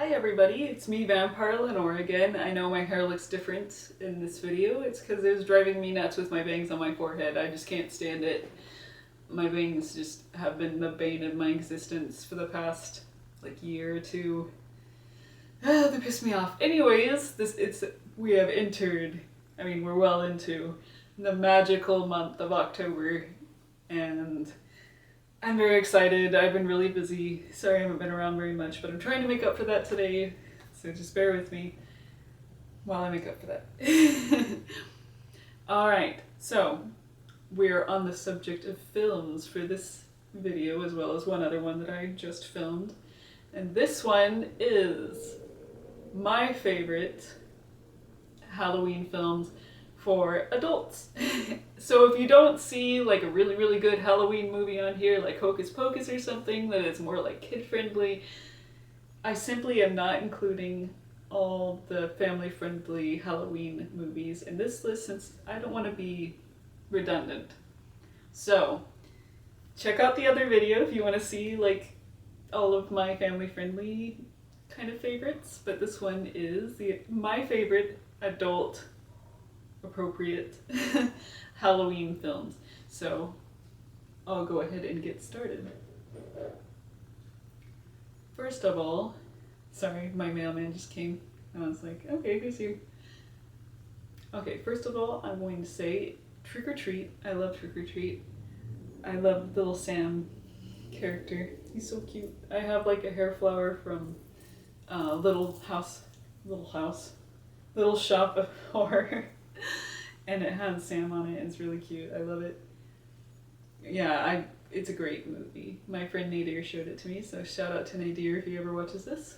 Hi everybody, it's me Vampireleniore again. I know my hair looks different in this video. It's because it was driving me nuts with my bangs on my forehead. I just can't stand it. My bangs just have been the bane of my existence for the past year or two. They piss me off. Anyways, we're well into the magical month of October, and I'm very excited. I've been really busy. Sorry I haven't been around very much, but I'm trying to make up for that today. So just bear with me while I make up for that. Alright, so we're on the subject of films for this video, as well as one other one that I just filmed. And this one is my favorite Halloween films for adults. So if you don't see a really, really good Halloween movie on here, like Hocus Pocus or something, that is more kid-friendly, I simply am not including all the family-friendly Halloween movies in this list since I don't want to be redundant. So check out the other video if you want to see all of my family-friendly kind of favorites, but this one is my favorite adult appropriate Halloween films. So I'll go ahead and get started. First of all, sorry, my mailman just came. I was like, okay, who's here? Okay, first of all, I'm going to say Trick or Treat. I love Trick or Treat. I love little Sam character. He's so cute. I have a hair flower from Little Shop of Horror. And it has Sam on it. It's really cute. I love it. Yeah, it's a great movie. My friend Nadir showed it to me, so shout out to Nadir if he ever watches this.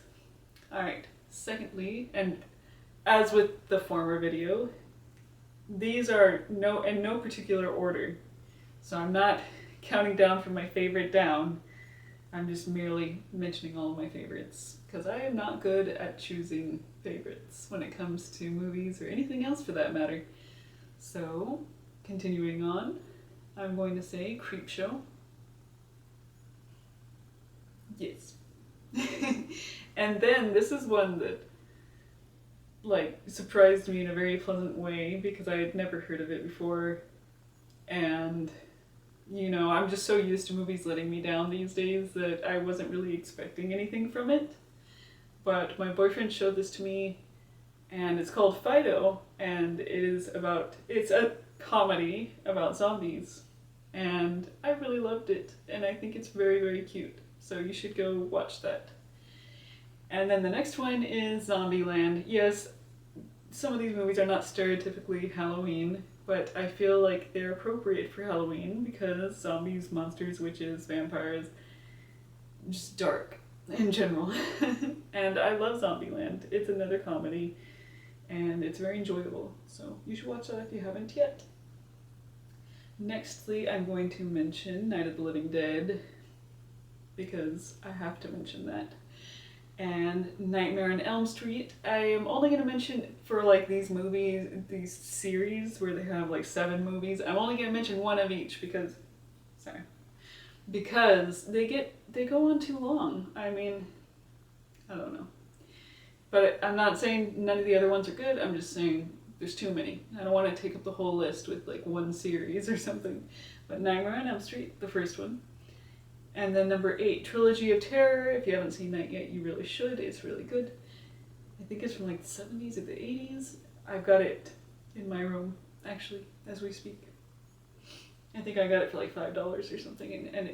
Alright, secondly, and as with the former video, these are in no particular order. So I'm not counting down from my favorite down. I'm just merely mentioning all of my favorites, because I am not good at choosing favorites when it comes to movies or anything else for that matter. So, continuing on, I'm going to say Creepshow. Yes. And then this is one that surprised me in a very pleasant way because I had never heard of it before, and I'm just so used to movies letting me down these days that I wasn't really expecting anything from it. But my boyfriend showed this to me, and it's called Fido, and it's a comedy about zombies. And I really loved it, and I think it's very, very cute. So you should go watch that. And then the next one is Zombieland. Yes, some of these movies are not stereotypically Halloween, but I feel like they're appropriate for Halloween because zombies, monsters, witches, vampires, just dark in general. And I love Zombieland. It's another comedy, and it's very enjoyable. So you should watch that if you haven't yet. Nextly, I'm going to mention Night of the Living Dead because I have to mention that. And Nightmare on Elm Street. I am only going to mention for these movies, these series where they have 7 movies. I'm only going to mention one of each because they go on too long. I mean, I don't know. But I'm not saying none of the other ones are good. I'm just saying there's too many. I don't want to take up the whole list with one series or something. But Nightmare on Elm Street, the first one. And then number 8, Trilogy of Terror. If you haven't seen that yet, you really should. It's really good. I think it's from the 70s or the 80s. I've got it in my room, actually, as we speak. I think I got it for $5 or something, and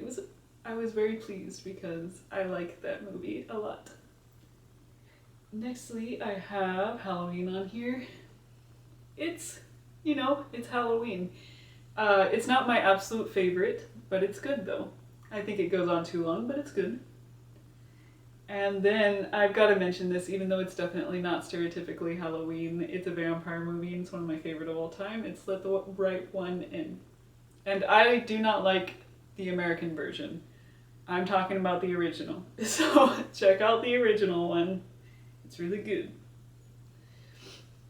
I was very pleased because I like that movie a lot. Nextly, I have Halloween on here. It's Halloween. It's not my absolute favorite, but it's good though. I think it goes on too long, but it's good. And then I've got to mention this, even though it's definitely not stereotypically Halloween. It's a vampire movie, and it's one of my favorite of all time. It's Let the Right One In. And I do not like the American version. I'm talking about the original. So check out the original one. It's really good.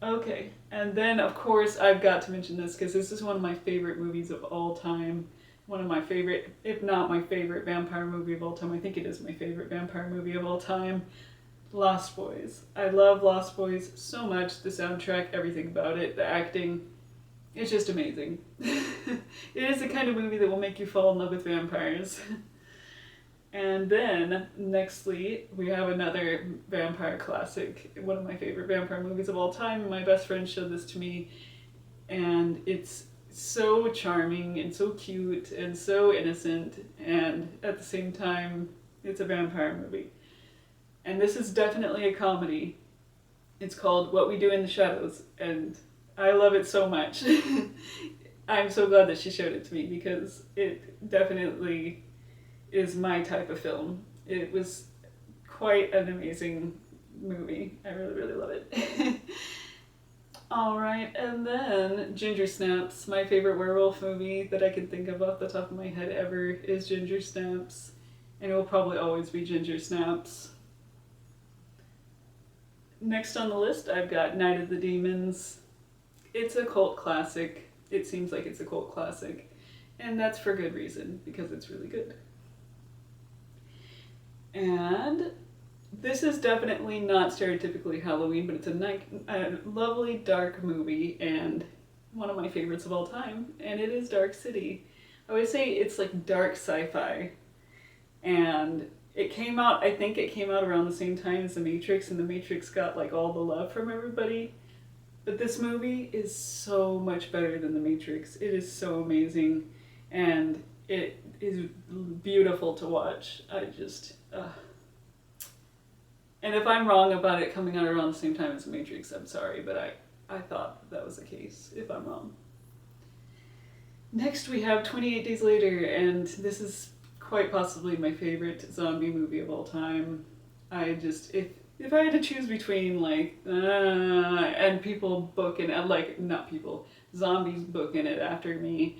Okay, and then of course I've got to mention this because this is one of my favorite movies of all time. One of my favorite, if not my favorite vampire movie of all time. I think it is my favorite vampire movie of all time. Lost Boys. I love Lost Boys so much. The soundtrack, everything about it, the acting, it's just amazing. It is the kind of movie that will make you fall in love with vampires. And then, nextly, we have another vampire classic, one of my favorite vampire movies of all time. My best friend showed this to me, and it's so charming and so cute and so innocent, and at the same time, it's a vampire movie. And this is definitely a comedy. It's called What We Do in the Shadows, and I love it so much. I'm so glad that she showed it to me because it definitely is my type of film. It was quite an amazing movie. I really, really love it. Alright, and then Ginger Snaps. My favorite werewolf movie that I can think of off the top of my head ever is Ginger Snaps. And it will probably always be Ginger Snaps. Next on the list, I've got Night of the Demons. It's a cult classic. It seems like it's a cult classic. And that's for good reason, because it's really good. And this is definitely not stereotypically Halloween, but it's a lovely dark movie and one of my favorites of all time, and it is Dark City. I would say it's like dark sci-fi, and I think it came out around the same time as The Matrix, and The Matrix got like all the love from everybody, but this movie is so much better than The Matrix. It is so amazing, and it is beautiful to watch. And if I'm wrong about it coming out around the same time as The Matrix, I'm sorry, but I thought that was the case, if I'm wrong. Next we have 28 Days Later, and this is quite possibly my favorite zombie movie of all time. If I had to choose between and people booking it, like, not people, zombies booking it after me,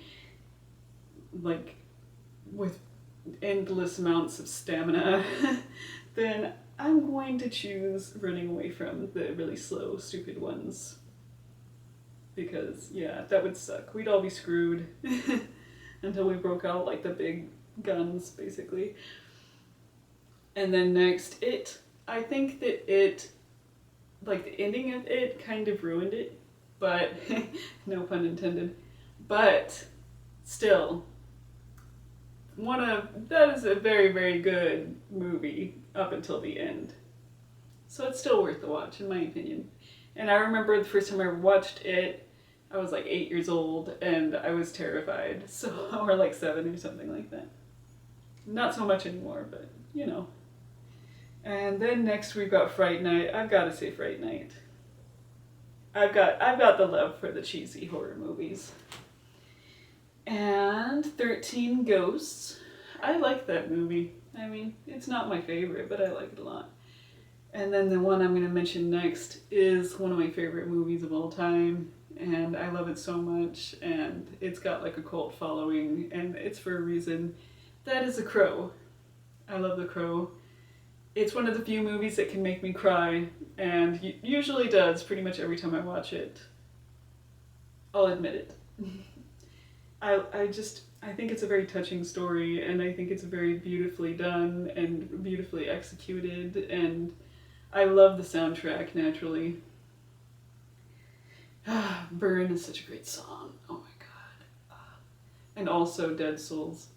like, with endless amounts of stamina, then I'm going to choose running away from the really slow, stupid ones. Because, yeah, that would suck. We'd all be screwed until we broke out, like, the big guns, basically. And then next, It. I think that It, like, the ending of It kind of ruined it, but, no pun intended. But, still, that is a very, very good movie up until the end. So it's still worth the watch, in my opinion. And I remember the first time I watched it, I was like 8 years old, and I was terrified. Or like 7 or something like that. Not so much anymore, but you know. And then next we've got Fright Night. I've got to say Fright Night. I've got the love for the cheesy horror movies. And 13 Ghosts. I like that movie. I mean, it's not my favorite, but I like it a lot. And then the one I'm going to mention next is one of my favorite movies of all time, and I love it so much, and it's got like a cult following, and it's for a reason. That is The Crow. I love The Crow. It's one of the few movies that can make me cry, and usually does pretty much every time I watch it. I'll admit it. I think it's a very touching story, and I think it's very beautifully done and beautifully executed, and I love the soundtrack, naturally. Burn is such a great song. Oh my god. And also Dead Souls.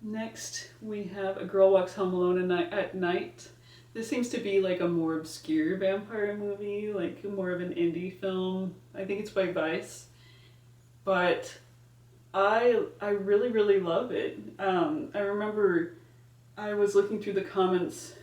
Next, we have A Girl Walks Home Alone at Night. This seems to be like a more obscure vampire movie, like more of an indie film. I think it's by Vice. But I really, really love it. I remember I was looking through the comments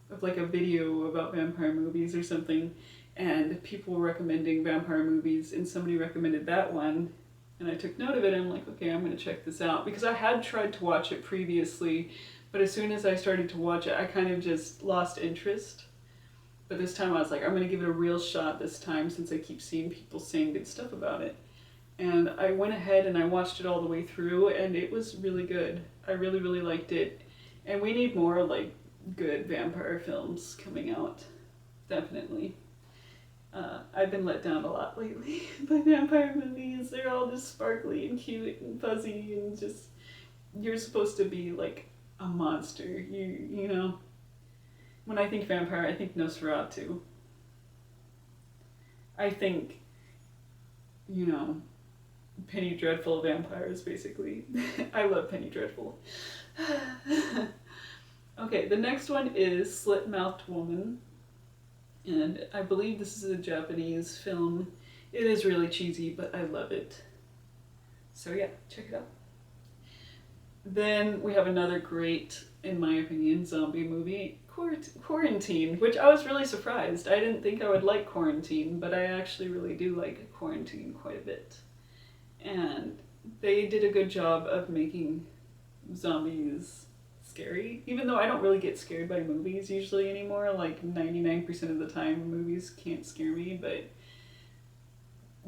of like a video about vampire movies or something, and people were recommending vampire movies, and somebody recommended that one, and I took note of it, and I'm like, okay, I'm going to check this out, because I had tried to watch it previously, but as soon as I started to watch it, I kind of just lost interest. But this time I was like, I'm going to give it a real shot this time, since I keep seeing people saying good stuff about it. And I went ahead and I watched it all the way through, and it was really good. I really, really liked it. And we need more, like, good vampire films coming out. Definitely. I've been let down a lot lately by vampire movies. They're all just sparkly and cute and fuzzy and just... You're supposed to be, like, a monster, you know? When I think vampire, I think Nosferatu. I think, you know, Penny Dreadful vampires, basically. I love Penny Dreadful. Okay, the next one is Slit-Mouthed Woman. And I believe this is a Japanese film. It is really cheesy, but I love it. So yeah, check it out. Then we have another great, in my opinion, zombie movie, Quarantine, which I was really surprised. I didn't think I would like Quarantine, but I actually really do like Quarantine quite a bit. And they did a good job of making zombies scary, even though I don't really get scared by movies usually anymore. Like 99% of the time movies can't scare me, but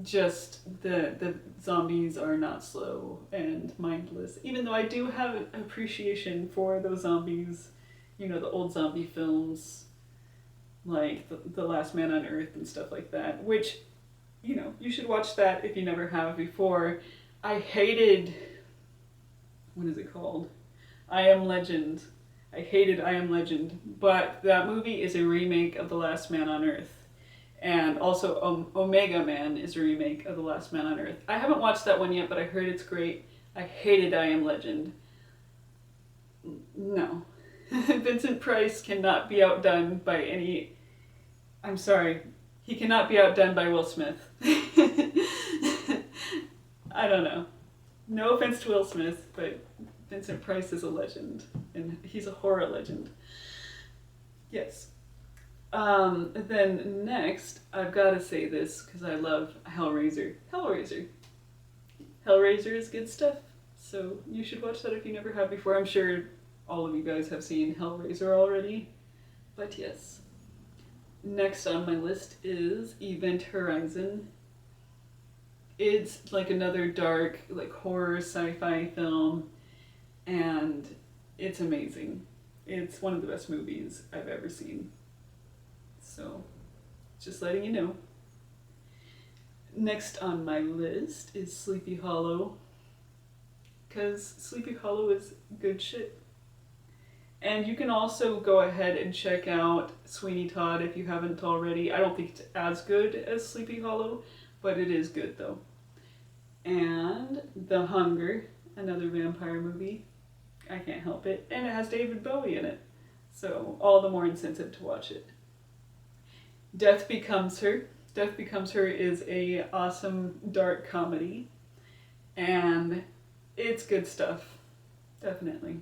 just the zombies are not slow and mindless, even though I do have an appreciation for those zombies, you know, the old zombie films like the Last Man on Earth and stuff like that, which, you know, you should watch that if you never have before. I hated, what is it called? I Am Legend. I hated I Am Legend, but that movie is a remake of The Last Man on Earth. And also Omega Man is a remake of The Last Man on Earth. I haven't watched that one yet, but I heard it's great. I hated I Am Legend. No. Vincent Price cannot be outdone by any... I'm sorry. He cannot be outdone by Will Smith. I don't know. No offense to Will Smith, but Vincent Price is a legend. And he's a horror legend. Yes. Then next, I've got to say this because I love Hellraiser. Hellraiser is good stuff, so you should watch that if you never have before. I'm sure all of you guys have seen Hellraiser already, but yes. Next on my list is Event Horizon. It's like another dark, like horror sci-fi film, and it's amazing. It's one of the best movies I've ever seen. So, just letting you know. Next on my list is Sleepy Hollow, because Sleepy Hollow is good shit. And you can also go ahead and check out Sweeney Todd if you haven't already. I don't think it's as good as Sleepy Hollow, but it is good though. And The Hunger, another vampire movie. I can't help it. And it has David Bowie in it, so all the more incentive to watch it. Death Becomes Her. Death Becomes Her is a awesome dark comedy, and it's good stuff, definitely.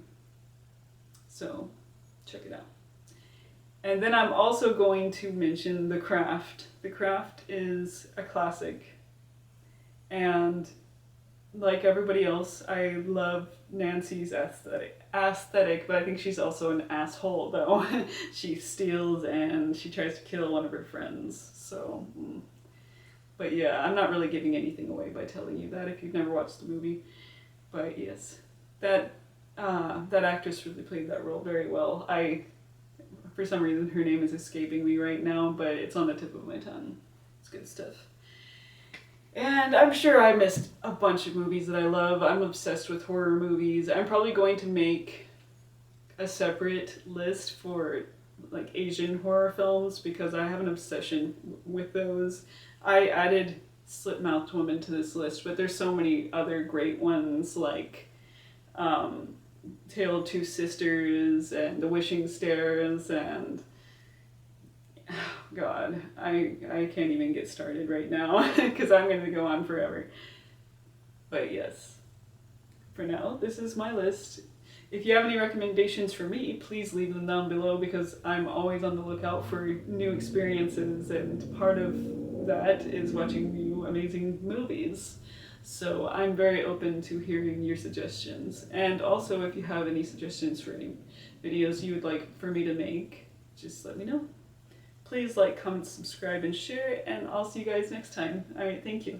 So, check it out. And then I'm also going to mention The Craft. The Craft is a classic, and like everybody else, I love Nancy's aesthetic, but I think she's also an asshole though. She steals and she tries to kill one of her friends, so... But yeah, I'm not really giving anything away by telling you that if you've never watched the movie. But yes, that actress really played that role very well. For some reason, her name is escaping me right now, but it's on the tip of my tongue. It's good stuff. And I'm sure I missed a bunch of movies that I love. I'm obsessed with horror movies. I'm probably going to make a separate list for like Asian horror films because I have an obsession with those. I added Slit-Mouthed Woman to this list, but there's so many other great ones like Tale of Two Sisters and The Wishing Stairs and... God, I can't even get started right now because I'm going to go on forever. But yes, for now, this is my list. If you have any recommendations for me, please leave them down below because I'm always on the lookout for new experiences, and part of that is watching new amazing movies. So I'm very open to hearing your suggestions. And also, if you have any suggestions for any videos you would like for me to make, just let me know. Please like, comment, subscribe, and share, and I'll see you guys next time. Alright, thank you.